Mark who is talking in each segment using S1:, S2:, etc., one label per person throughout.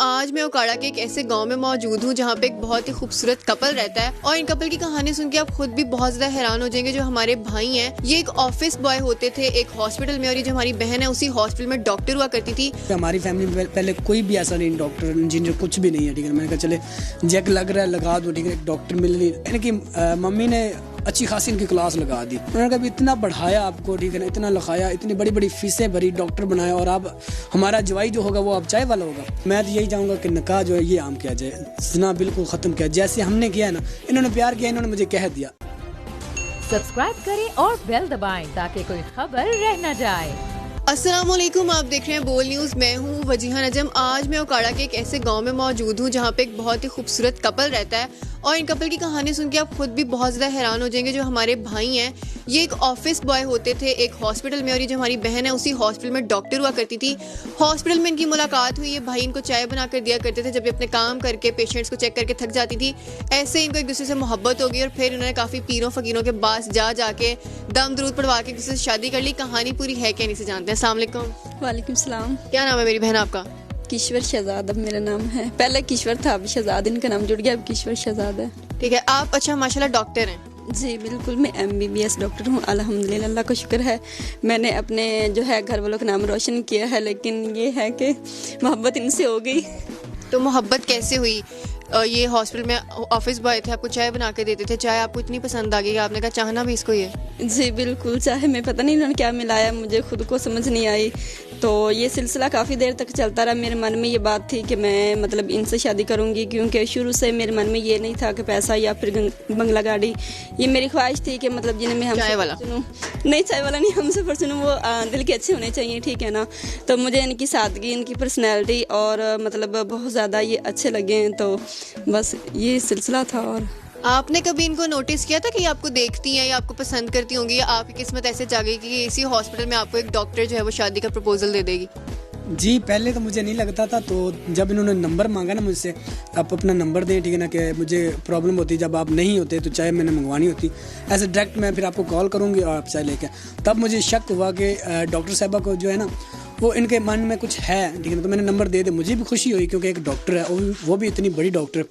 S1: आज मैं ओकाड़ा के एक ऐसे गांव में मौजूद हूं जहां पे एक बहुत ही खूबसूरत कपल रहता है और इन कपल की कहानी सुन के आप खुद भी बहुत ज्यादा हैरान हो जाएंगे। जो हमारे भाई हैं, ये एक ऑफिस बॉय होते थे एक हॉस्पिटल में, और ये जो हमारी बहन है उसी हॉस्पिटल में डॉक्टर हुआ करती थी।
S2: हमारी फैमिली में पहले कोई भी ऐसा नहीं, डॉक्टर इंजीनियर कुछ भी नहीं है। ठीक है, मैंने कहा चले जैक लग रहा है लगा दो। ठीक है, डॉक्टर मिल रही, यानी कि मम्मी ने अच्छी खासी इनकी क्लास लगा दी। उन्होंने कहा इतना पढ़ाया आपको, ठीक है ना, इतना लिखाया, इतनी बड़ी बड़ी फीसें भरी, डॉक्टर बनाया, और अब हमारा जवाई जो होगा वो अब चाय वाला होगा। मैं तो यही चाहूँगा कि निकाह जो है ये आम किया जाए, ज़िना बिल्कुल ख़त्म किया। जैसे हमने किया है ना, इन्होंने प्यार किया, इन्होंने मुझे कह दिया।
S3: सब्सक्राइब करें और बेल दबाएं ताकि कोई खबर रह न जाए।
S1: अस्सलामुअलैकुम, आप देख रहे हैं बोल न्यूज़। मैं हूँ वजीहा नजम। आज मैं ओकाड़ा के एक ऐसे गांव में मौजूद हूँ जहाँ पे एक बहुत ही खूबसूरत कपल रहता है और इन कपल की कहानी सुन के आप खुद भी बहुत ज़्यादा हैरान हो जाएंगे। जो हमारे भाई हैं, ये एक ऑफिस बॉय होते थे एक हॉस्पिटल में, और ये जो हमारी बहन है उसी हॉस्पिटल में डॉक्टर हुआ करती थी। हॉस्पिटल में इनकी मुलाकात हुई। ये भाई इनको चाय बना कर दिया करते थे जब ये अपने काम करके पेशेंट्स को चेक करके थक जाती थी। ऐसे इनको एक दूसरे से मोहब्बत हो गई और फिर इन्होंने काफ़ी पीरों फ़कीरों के पास जाके दम दरूद पढ़वा के एक दूसरे से शादी कर ली। कहानी पूरी है क्या नहीं से जानते हैं। अस्सलाम वालेकुम।
S4: वालेकुम सलाम।
S1: क्या नाम है मेरी बहन आपका?
S4: किश्वर शहजाद अब मेरा नाम है। पहले किश्वर था, अब शहजाद इनका नाम जुड़ गया, अब किश्वर शहजाद है।
S1: ठीक है, आप अच्छा माशाल्लाह डॉक्टर हैं।
S4: जी बिल्कुल, मैं MBBS डॉक्टर हूँ अल्हम्दुलिल्लाह, अल्लाह का शुक्र है। मैंने अपने जो है घर वालों का नाम रोशन किया है, लेकिन ये है कि मोहब्बत इनसे हो गई।
S1: तो मोहब्बत कैसे हुई? ये हॉस्पिटल में ऑफिस बॉय थे, आपको चाय बना के देते थे, चाय आपको इतनी पसंद आ गई कि आपने कहा चाहना भी इसको ये?
S4: जी बिल्कुल, चाहे मैं पता नहीं इन्होंने क्या मिलाया, मुझे खुद को समझ नहीं आई। तो ये सिलसिला काफ़ी देर तक चलता रहा। मेरे मन में ये बात थी कि मैं मतलब इनसे शादी करूँगी, क्योंकि शुरू से मेरे मन में ये नहीं था कि पैसा या फिर बंगला गाड़ी। ये मेरी ख्वाहिश थी कि मतलब जिन्हें मैं
S1: चाय वाला
S4: सुनूँ, नहीं चाय वाला नहीं, हमसे पर सुनूँ, वो दिल के अच्छे होने चाहिए, ठीक है ना। तो मुझे इनकी सादगी, इनकी पर्सनैलिटी और मतलब बहुत ज़्यादा ये अच्छे लगे हैं। तो बस ये सिलसिला था। और
S1: आपने कभी इनको नोटिस किया था कि आपको देखती हैं या आपको पसंद करती होंगी, या आपकी किस्मत ऐसे जागेगी कि इसी हॉस्पिटल में आपको एक डॉक्टर जो है वो शादी का प्रपोजल दे देगी?
S2: जी पहले तो मुझे नहीं लगता था, तो जब इन्होंने नंबर मांगा ना मुझसे, आप अपना नंबर दें, ठीक है ना, कि मुझे प्रॉब्लम होती जब आप नहीं होते तो चाय मैंने मंगवानी होती, ऐसे डायरेक्ट मैं फिर आपको कॉल करूँगी और आप चाय लेके। तब मुझे शक हुआ कि डॉक्टर साहबा को जो है ना वो इनके मन में कुछ है, ठीक है ना। तो मैंने नंबर दे दिया, मुझे भी खुशी हुई क्योंकि एक डॉक्टर है, वो भी इतनी बड़ी डॉक्टर।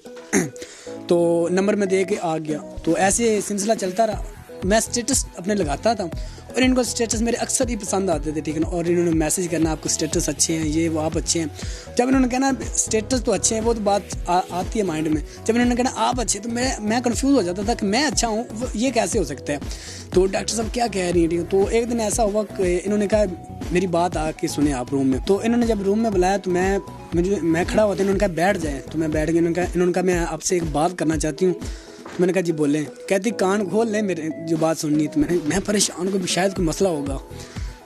S2: तो नंबर में दे के आ गया। तो ऐसे सिलसिला चलता रहा। मैं स्टेटस अपने लगाता था और इनको स्टेटस मेरे अक्सर ही पसंद आते थे, ठीक है ना। और इन्होंने मैसेज करना, आपको स्टेटस अच्छे हैं, ये वो, आप अच्छे हैं। जब इन्होंने कहना स्टेटस तो अच्छे हैं, वो तो बात आती है माइंड में। जब इन्होंने कहना आप अच्छे, तो मैं कंफ्यूज हो जाता था कि मैं अच्छा हूँ, ये कैसे हो सकता है। तो डॉक्टर साहब क्या कह रही है, ठीक है। तो एक दिन ऐसा हुआ कि इन्होंने कहा मेरी बात आके सुने आप रूम में। तो इन्होंने जब रूम में बुलाया तो मैं खड़ा हुआ था, इन्होंने कहा बैठ जाए। तो मैं बैठ गया। इन्होंने कहा मैं आपसे एक बात करना चाहती हूँ। तो मैंने कहा जी बोलें। कहती कान खोल लें मेरे, जो बात सुननी है। तो मैं परेशान को शायद कोई मसला होगा।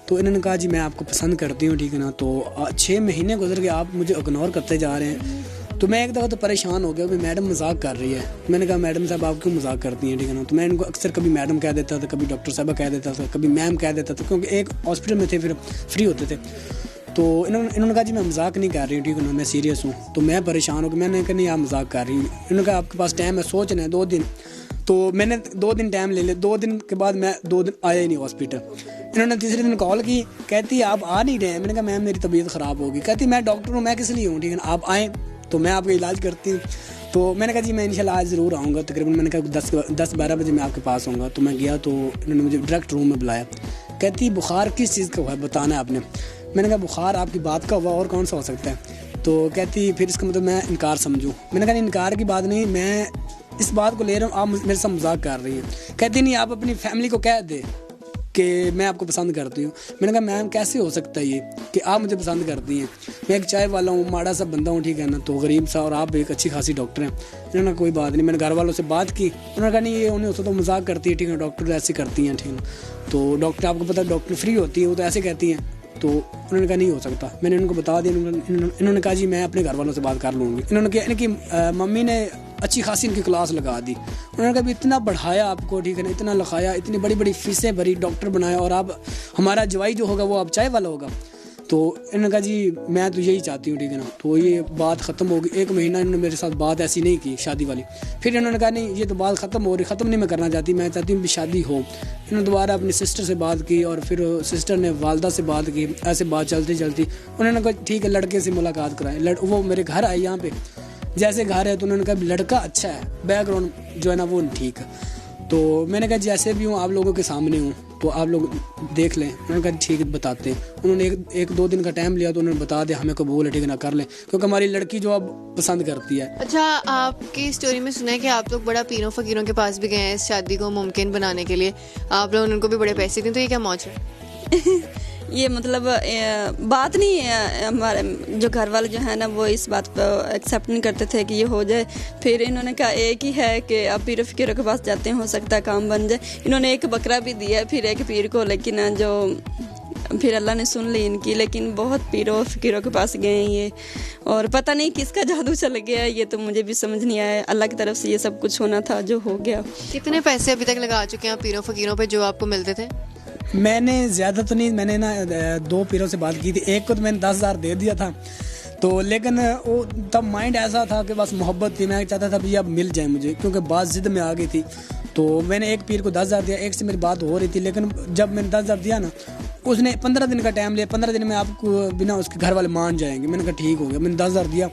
S2: तो इन्होंने कहा जी मैं आपको पसंद करती हूँ, ठीक है ना। तो 6 महीने गुजर के आप मुझे इग्नोर करते जा रहे हैं। तो मैं एक दफ़ा तो परेशान हो गया कि मैडम मजाक कर रही है। मैंने कहा मैडम साहब आप क्यों मजाक करती हैं, ठीक है ना। तो मैं इनको अक्सर कभी मैडम कह देता था, कभी डॉक्टर साहबा कह देता था, कभी मैम कह देता था, क्योंकि एक हॉस्पिटल में थे, फिर फ्री होते थे। तो इन्होंने कहा जी मैं मजाक नहीं कर रही हूँ, ठीक है ना, मैं सीरियस हूँ। तो मैं परेशान हो गया। मैंने कहा नहीं आप मजाक कर रही हूँ। इन्होंने कहा आपके पास टाइम है, सोचना है 2 दिन। तो मैंने 2 दिन टाइम ले लिया। 2 दिन के बाद मैं 2 दिन आया ही नहीं हॉस्पिटल। इन्होंने तीसरे दिन कॉल की, कहती आप आ नहीं रहे हैं। मैंने कहा मैम मेरी तबीयत ख़राब होगी। कहती मैं डॉक्टर हूँ, मैं किस लिए हूँ, ठीक है ना, आप आएँ तो मैं आपका इलाज करती हूँ। तो मैंने कहा जी मैं इंशाल्लाह आज ज़रूर आऊँगा। तकरीबन मैंने कहा 10-12 बजे मैं आपके पास आऊँगा। तो मैं गया तो इन्होंने मुझे डायरेक्ट रूम में बुलाया। कहती बुखार किस चीज़ का हुआ है बताना है आपने। मैंने कहा बुखार आपकी बात का हुआ, और कौन सा हो सकता है। तो कहती फिर इसका मतलब मैं इनकार समझूँ। मैंने कहा इनकार की बात नहीं, मैं इस बात को ले रहा हूँ, आप मेरे साथ मजाक कर रही हैं। कहती नहीं आप अपनी फैमिली को कह दे कि मैं आपको पसंद करती हूँ। मैंने कहा मैम कैसे हो सकता है ये कि आप मुझे पसंद करती हैं। मैं एक चाय वाला हूँ, माड़ा सा बंदा हूँ, ठीक है ना, तो गरीब सा, और आप एक अच्छी खासी डॉक्टर हैं। इन्होंने कोई बात नहीं। मैंने घर वालों से बात की। उन्होंने कहा नहीं ये उन्हें तो मजाक करती है, ठीक है, डॉक्टर ऐसे करती हैं, ठीक है। तो डॉक्टर आपको पता डॉक्टर फ्री होती है, वो तो ऐसे कहती हैं। तो उन्होंने कहा नहीं हो सकता। मैंने उनको बता दिया। इन्होंने कहा जी मैं अपने घर वालों से बात कर लूँगी। इन्होंने कहा इनकी मम्मी ने अच्छी खासी इनकी क्लास लगा दी। उन्होंने कहा इतना पढ़ाया आपको, ठीक है ना, इतना लिखाया, इतनी बड़ी बड़ी फीसें भरी, डॉक्टर बनाया, और अब हमारा जवाई जो होगा वो अब चाय वाला होगा। तो इन्होंने कहा जी मैं तो यही चाहती हूँ, ठीक है ना। तो ये बात ख़त्म हो गई। 1 महीना इन्होंने मेरे साथ बात ऐसी नहीं की शादी वाली। फिर इन्होंने कहा नहीं ये तो बात ख़त्म हो रही, ख़त्म नहीं मैं करना चाहती, मैं चाहती हूँ कि शादी हो। इन्होंने दोबारा अपनी सिस्टर से बात की और फिर सिस्टर ने वालदा से बात की। ऐसे बात चलती चलती उन्होंने कहा ठीक है लड़के से मुलाकात कराएं। वो मेरे घर आए यहाँ पे। जैसे घर है तो उन्होंने कहा लड़का अच्छा है, बैकग्राउंड जो है ना वो ठीक है। तो मैंने कहा जैसे भी हूँ आप लोगों के सामने हूँ तो आप लोग देख लें। उन्होंने कहा ठीक है बताते हैं। उन्होंने एक 2 दिन का टाइम लिया तो उन्होंने बता दिया हमें कबूल है, ठीक है ना, कर लें, क्योंकि हमारी लड़की जो अब पसंद करती है।
S1: अच्छा, आपकी स्टोरी में सुना है कि आप लोग बड़ा पीरों फकीरों के पास भी गए हैं इस शादी को मुमकिन बनाने के लिए। आप लोगों ने उनको भी बड़े पैसे दिए, तो ये क्या मौज है?
S4: ये मतलब बात नहीं है, हमारे जो घर वाले जो है ना वो इस बात पर एक्सेप्ट नहीं करते थे कि ये हो जाए। फिर इन्होंने कहा एक ही है कि अब पीर फ़कीरों के पास जाते हैं, हो सकता है काम बन जाए। इन्होंने एक बकरा भी दिया फिर एक पीर को, लेकिन जो फिर अल्लाह ने सुन ली इनकी। लेकिन बहुत पीरों फ़कीरों के पास गए हैं ये, और पता नहीं किसका जादू चल गया ये तो मुझे भी समझ नहीं आया। अल्लाह की तरफ से ये सब कुछ होना था जो हो गया।
S1: कितने पैसे अभी तक लगा चुके हैं पीरों फकीरों पे जो आपको मिलते थे?
S2: मैंने ज़्यादा तो नहीं, मैंने ना 2 पीरों से बात की थी। एक को तो मैंने 10,000 दे दिया था, तो लेकिन वो तब माइंड ऐसा था कि बस मोहब्बत थी। मैं चाहता था भैया अब मिल जाए मुझे, क्योंकि बात ज़िद में आ गई थी। तो मैंने एक पीर को 10,000 दिया। एक से मेरी बात हो रही थी, लेकिन जब मैंने 10,000 दिया ना उसने 15 दिन का टाइम लिया। 15 दिन में आपको बिना उसके घर वाले मान जाएंगे। मैंने कहा ठीक हो गया। मैंने 10,000 दिया।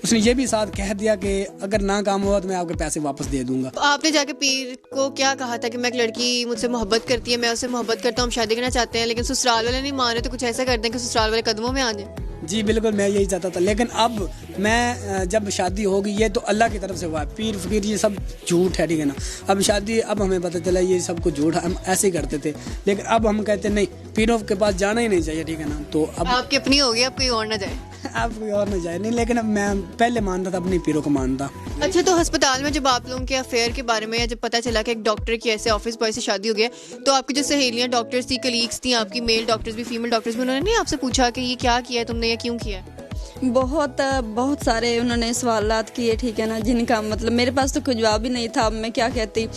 S2: उसने ये भी साथ कह दिया कि अगर ना काम हुआ तो मैं आपके पैसे वापस दे दूंगा।
S1: तो आपने जाके पीर को क्या कहा था कि मैं एक लड़की मुझसे मोहब्बत करती है, मैं उससे मोहब्बत करता हूँ, हम शादी करना चाहते हैं, लेकिन ससुराल वाले नहीं मान रहे, तो कुछ ऐसा कर दें कि ससुराल वाले कदमों में आ जाए?
S2: जी बिल्कुल, मैं यही चाहता था। लेकिन अब मैं जब शादी होगी ये तो अल्लाह की तरफ से हुआ है। पीर फकीर ये सब झूठ है, ठीक है ना। अब शादी, अब हमें पता चला ये सब कुछ झूठ है, हम ऐसे ही करते थे। लेकिन अब हम कहते नहीं, पीरों के पास जाना ही नहीं चाहिए, ठीक है ना। तो अब
S1: आपकी अपनी होगी, अब कोई और ना जाए।
S2: अब कोई और ना जाए नहीं, लेकिन अब मैं पहले मानता था, अपनी पीरों को मानता।
S1: अच्छा, तो अस्पताल में जब आप लोगों के अफेयर के बारे में या जब पता चला कि एक डॉक्टर की ऐसे ऑफिस बॉय से शादी हो गया, तो आपकी जो सहेलियां डॉक्टर्स थी, कलीग्स थी, आपकी मेल डॉक्टर्स भी, फीमेल डॉक्टर्स भी, उन्होंने नहीं आपसे पूछा कि ये क्या किया है तुमने या क्यों किया है?
S4: बहुत सारे उन्होंने सवालात किए, ठीक है ना, जिनका मतलब मेरे पास तो कोई जवाब ही नहीं था। अब मैं क्या कहती।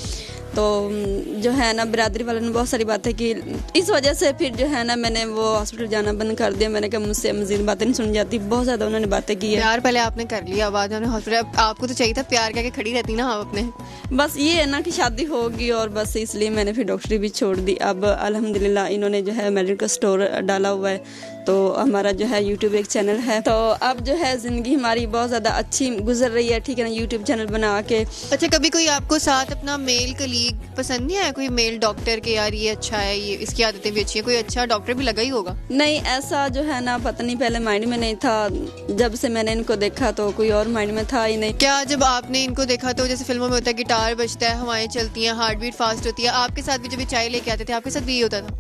S4: तो जो है ना बिरादरी वालों ने बहुत सारी बातें की। इस वजह से फिर जो है ना मैंने वो हॉस्पिटल जाना बंद कर दिया। मैंने कहा मुझसे मज़ीद बातें नहीं सुनी जाती। बहुत ज़्यादा उन्होंने बातें की है।
S1: प्यार पहले आपने कर लिया, बाद में हॉस्पिटल। आपको तो चाहिए था प्यार करके खड़ी रहती ना आप अपने।
S4: बस ये है ना कि शादी होगी, और बस इसलिए मैंने फिर डॉक्टरी भी छोड़ दी। अब अल्हम्दुलिल्लाह इन्होंने जो है मेडिकल स्टोर डाला हुआ है, तो हमारा जो है यूट्यूब एक चैनल है। तो अब जो है ज़िंदगी हमारी बहुत ज़्यादा अच्छी गुजर रही है, ठीक है ना, यूट्यूब चैनल बना के।
S1: अच्छा, कभी कोई आपको साथ अपना मेल कलीग पसंद नहीं आया? कोई मेल डॉक्टर के यार ये अच्छा है, ये इसकी आदतें भी अच्छी हैं, कोई अच्छा डॉक्टर भी लगा ही होगा?
S4: नहीं, ऐसा जो है ना पता नहीं, पहले माइंड में नहीं था। जब से मैंने इनको देखा तो कोई और माइंड में था ही नहीं।
S1: क्या जब आपने इनको देखा तो जैसे फिल्मों में होता है गिटार बजता है, हवाएं चलती हैं, हार्ट बीट फास्ट होती है, आपके साथ भी जब ये चाय लेके आते थे आपके साथ भी ये होता था?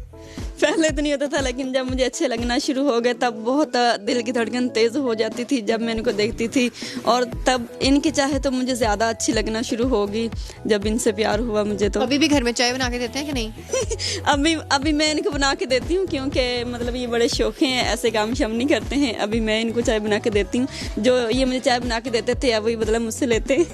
S4: पहले तो नहीं होता था, लेकिन जब मुझे अच्छे लगना शुरू हो गए तब बहुत दिल की धड़कन तेज़ हो जाती थी जब मैं इनको देखती थी। और तब इनकी चाहे तो मुझे ज़्यादा अच्छी लगना शुरू होगी जब इनसे प्यार हुआ मुझे। तो
S1: अभी भी घर में चाय बना के देते हैं कि नहीं?
S4: अभी मैं इनको बना के देती हूँ, क्योंकि मतलब ये बड़े शौक़ हैं, ऐसे काम शाम नहीं करते हैं। अभी मैं इनको चाय बना के देती हूँ। जो ये मुझे चाय बना के देते थे अब वही बदला मुझसे लेते हैं,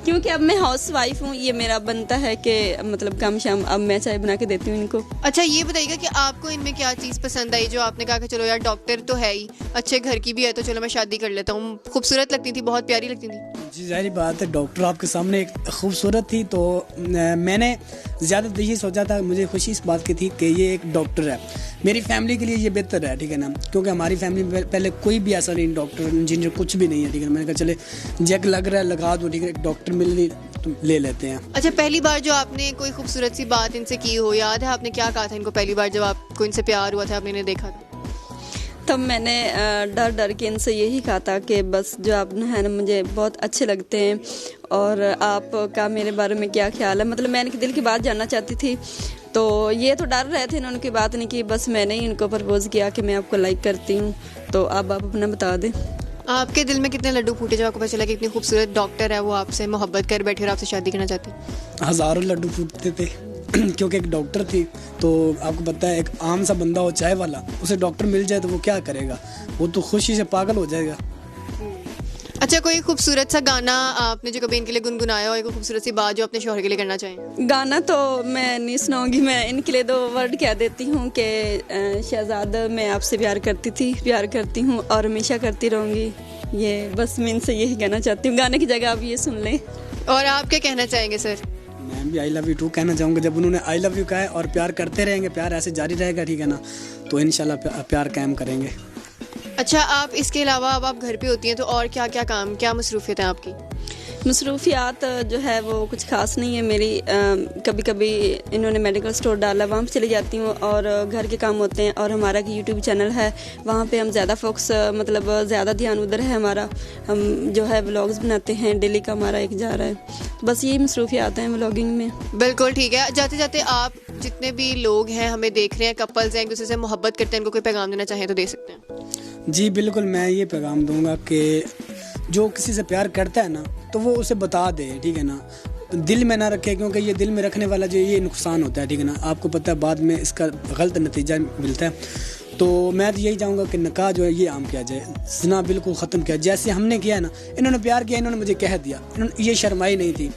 S4: क्योंकि अब मैं हाउस वाइफ हूँ। ये मेरा बनता है कि मतलब काम शाम अब मैं चाय बना के देती हूँ इनको।
S1: अच्छा, ये बताइएगा कि आपको इनमें क्या चीज़ पसंद आई जो आपने कहा कि चलो यार डॉक्टर तो है ही, अच्छे घर की भी है, तो चलो मैं शादी कर लेता हूँ? खूबसूरत लगती थी, बहुत प्यारी लगती थी।
S2: जी जाहिर बात है, डॉक्टर आपके सामने एक खूबसूरत थी, तो मैंने ज़्यादा यही सोचा था। मुझे खुशी इस बात की थी कि ये एक डॉक्टर है, मेरी फैमिली के लिए ये बेहतर है, ठीक है ना, क्योंकि हमारी फैमिली में पहले कोई भी ऐसा नहीं, डॉक्टर इंजीनियर कुछ भी नहीं है, ठीक है। मैंने कहा चले जैक लग रहा है लगा दो, ठीक है, डॉक्टर मिल रही तो ले लेते हैं।
S1: अच्छा, पहली बार जो आपने कोई खूबसूरत सी बात इनसे की हो, याद है आपने क्या कहा था इनको पहली बार जब आपको इनसे प्यार हुआ था, आपने इन्हें देखा था?
S4: तब मैंने डर डर के इनसे यही कहा था कि बस जो आप है ना मुझे बहुत अच्छे लगते हैं, और आपका मेरे बारे में क्या ख्याल है। मतलब मैं इनके दिल की बात जानना चाहती थी। तो ये तो डर रहे थे, इन्होंने उनकी बात नहीं की, बस मैंने ही इनको प्रपोज किया कि मैं आपको लाइक करती हूँ। तो अब आप अपना बता दें।
S1: आपके दिल में कितने लड्डू फूटे जब आपको पता चला कि इतनी खूबसूरत डॉक्टर है वो आपसे मोहब्बत कर बैठी और आपसे शादी करना चाहती?
S2: हज़ारों लड्डू फूटते थे क्योंकि एक डॉक्टर थी। तो आपको पता है, एक आम सा बंदा हो चाय वाला, उसे डॉक्टर मिल जाए तो वो क्या करेगा, वो तो खुशी से पागल हो जाएगा।
S1: अच्छा, कोई खूबसूरत सा गाना आपने जो कभी इनके लिए गुनगुनाया हो, कोई खूबसूरत सी बात जो अपने शौहर के लिए करना चाहें?
S4: गाना तो मैं नहीं सुनाऊंगी, मैं इनके लिए 2 वर्ड कह देती हूँ कि शहजाद मैं आपसे प्यार करती थी, प्यार करती हूँ और हमेशा करती रहूँगी। ये बस मैं इनसे यही कहना चाहती हूँ, गाने की जगह आप ये सुन लें।
S1: और आप क्या कहना चाहेंगे सर?
S2: मैं भी आई लव यू टू कहना चाहूँगा। जब उन्होंने आई लव यू कहा है और प्यार करते रहेंगे, प्यार ऐसे जारी रहेगा, ठीक है ना, तो इंशाल्लाह प्यार कायम करेंगे।
S1: अच्छा, आप इसके अलावा अब आप घर पे होती हैं तो और क्या क्या काम, क्या मसरूफियत है आपकी?
S4: मसरूफियात जो है वो कुछ खास नहीं है मेरी। कभी कभी इन्होंने मेडिकल स्टोर डाला, वहाँ पे चली जाती हूँ और घर के काम होते हैं। और हमारा कि यूट्यूब चैनल है, वहाँ पे हम ज़्यादा फोकस मतलब ज़्यादा ध्यान उधर है हमारा। हम जो है व्लॉग्स बनाते हैं, डेली का हमारा एक जा रहा है। बस यही मसरूफियात हैं व्लॉगिंग में।
S1: बिल्कुल ठीक है। जाते जाते आप जितने भी लोग हैं हमें देख रहे हैं, कपल्स हैं, एक दूसरे से मोहब्बत करते हैं, इनको कोई पैगाम देना चाहें तो दे सकते हैं।
S2: जी बिल्कुल, मैं ये पैगाम दूंगा कि जो किसी से प्यार करता है ना तो वो उसे बता दे, ठीक है ना, दिल में ना रखे, क्योंकि ये दिल में रखने वाला जो ये नुकसान होता है, ठीक है ना, आपको पता है बाद में इसका गलत नतीजा मिलता है। तो मैं तो यही चाहूँगा कि निकाह जो है ये आम किया जाए, ज़िना बिल्कुल ख़त्म किया। जैसे हमने किया है ना, इन्होंने प्यार किया, इन्होंने मुझे कह दिया, ये शर्माई नहीं थी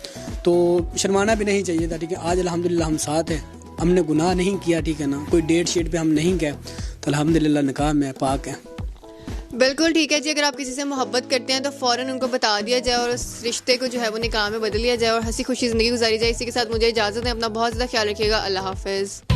S2: तो शर्माना भी नहीं चाहिए था, ठीक है। आज अल्हम्दुलिल्लाह हम साथ हैं, हमने गुनाह नहीं किया, ठीक है ना, कोई डेट शीट पे हम नहीं गए, तो अल्हम्दुलिल्लाह निकाह में पाक है।
S1: बिल्कुल ठीक है जी। अगर आप किसी से मोहब्बत करते हैं तो फ़ौरन उनको बता दिया जाए और उस रिश्ते को जो है वो निकाह में बदल लिया जाए और हंसी खुशी ज़िंदगी गुजारी जाए। इसी के साथ मुझे इजाज़त है। अपना बहुत ज़्यादा ख्याल रखिएगा। अल्लाह हाफ़िज़।